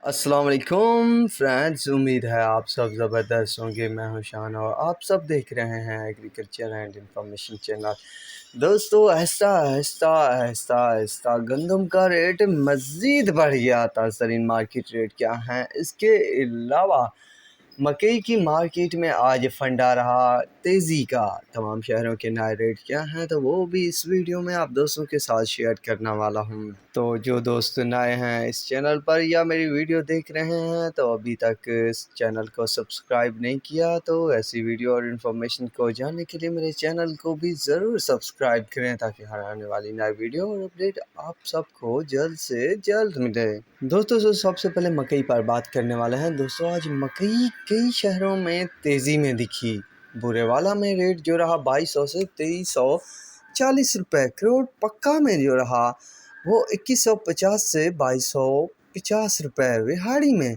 अस्सलाम वालेकुम फ्रेंड्स, उम्मीद है आप सब ज़बरदस्त होंगे। मैं हूं शान और आप सब देख रहे हैं एग्रीकल्चर एंड इंफॉर्मेशन चैनल। दोस्तों, आहिस्ता आहिस्ता आहिस्ता आहिस्ता गंदम का रेट मज़ीद बढ़ गया। ताज़रीन, मार्केट रेट क्या हैं, इसके अलावा मकई की मार्केट में आज फंडा रहा तेज़ी का। तमाम शहरों के नए रेट क्या हैं, तो वो भी इस वीडियो में आप दोस्तों के साथ शेयर करने वाला हूं। तो जो दोस्त नए हैं इस चैनल पर या मेरी वीडियो देख रहे हैं, तो अभी तक इस चैनल को सब्सक्राइब नहीं किया, तो ऐसी वीडियो और इन्फॉर्मेशन को जानने के लिए मेरे चैनल को भी ज़रूर सब्सक्राइब करें, ताकि हर आने वाली नई वीडियो और अपडेट आप सबको जल्द से जल्द मिले। दोस्तों, सबसे पहले मकई पर बात करने वाले हैं। दोस्तों, आज मकई कई शहरों में तेज़ी में दिखी। बुरेवाला में रेट जो रहा 2200 से 2340 रुपये। करोड़ पक्का में जो रहा वो 2150 से 2250 रुपये। विहाड़ी में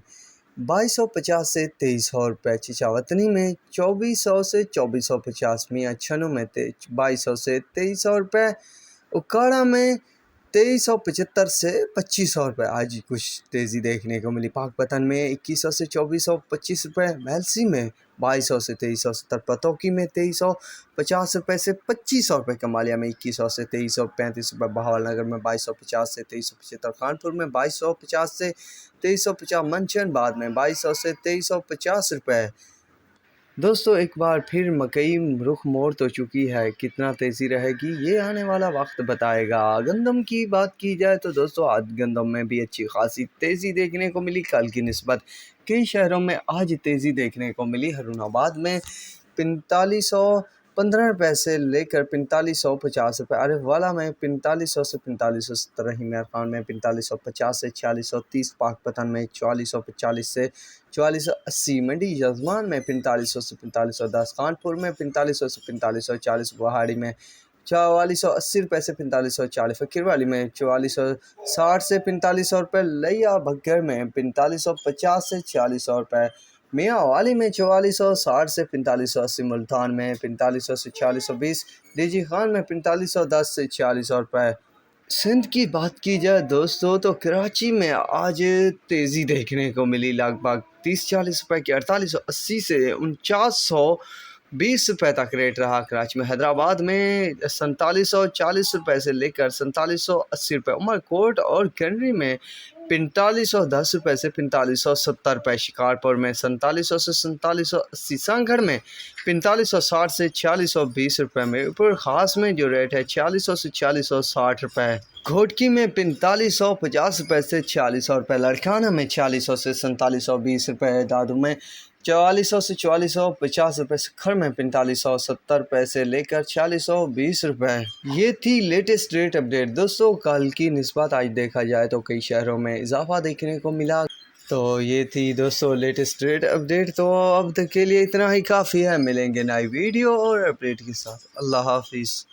2250 से 2300 रुपये। चिचावतनी में 2400 से 2450। मियाँ छनू में 2200 से 2300 रुपये। उकाड़ा में 2375 से 2500 रुपये। आज कुछ तेज़ी देखने को मिली। पाकपतन में 2100 से 2425 रुपये। महलसी में 2200 से 2370। पतौकी में 2350 रुपये से 2500 रुपये। कमालिया में 2100 से 2335 रुपये। बहावल नगर में 2250 से 2375। कानपुर में 2250 से 2350। मंचन बाद में 2200 से 2350 रुपये। दोस्तों, एक बार फिर मकई रुख मोड़ तो चुकी है। कितना तेज़ी रहेगी ये आने वाला वक्त बताएगा। गंदम की बात की जाए तो दोस्तों, आज गंदम में भी अच्छी खासी तेज़ी देखने को मिली। कल की निस्बत कई शहरों में आज तेज़ी देखने को मिली। हरुणाबाद में 4515 रुपये से लेकर 4550 रुपये। अरेवाला में 4500 से 4570। हिमायत खान में 4550 से 4630। पाकपतन में 4440 से 4480। मंडी जजमान में 4500 से 4510। कानपुर में 4500 से 4540। गुवाहाटी में 4480 रुपये से 4540। फकीरवाली में 4460 से 4500 रुपये। लिया भगड़ में 4550 से 4600 रुपये। मियांवाली में 4460 से 4580। मुल्तान में 4500 से 4620। डीजी खान में 4510 से 4600 रुपये। सिंध की बात की जाए दोस्तों, तो कराची में आज तेज़ी देखने को मिली। लगभग 30-40 रुपये की 4880 से 4920 रुपये तक रेट रहा कराची में। हैदराबाद में 4740 रुपये से लेकर 4780 रुपये। उमरकोट और कैंडी में 4510 रुपये से 4570 रुपये। शिकारपुर में 4700 से 4780। सांगड़ में 4560 से 4620 रुपये। मीरपुर ख़ास में जो रेट है 4600 से 4660 रुपये। घोटकी में 4550 रुपये से 4600 रुपये। लड़काना में 4600 से 4720 रुपये। दादू में 4400 से 4450 रुपये। सखर में 4570 रुपये से लेकर 4620 रुपये। ये थी लेटेस्ट रेट अपडेट। दोस्तों, कल की निस्बत आज देखा जाए तो कई शहरों में इजाफा देखने को मिला। तो ये थी दोस्तों लेटेस्ट रेट अपडेट। तो अब तक के लिए इतना ही काफ़ी है। मिलेंगे नई वीडियो और अपडेट के साथ। अल्लाह हाफिज़।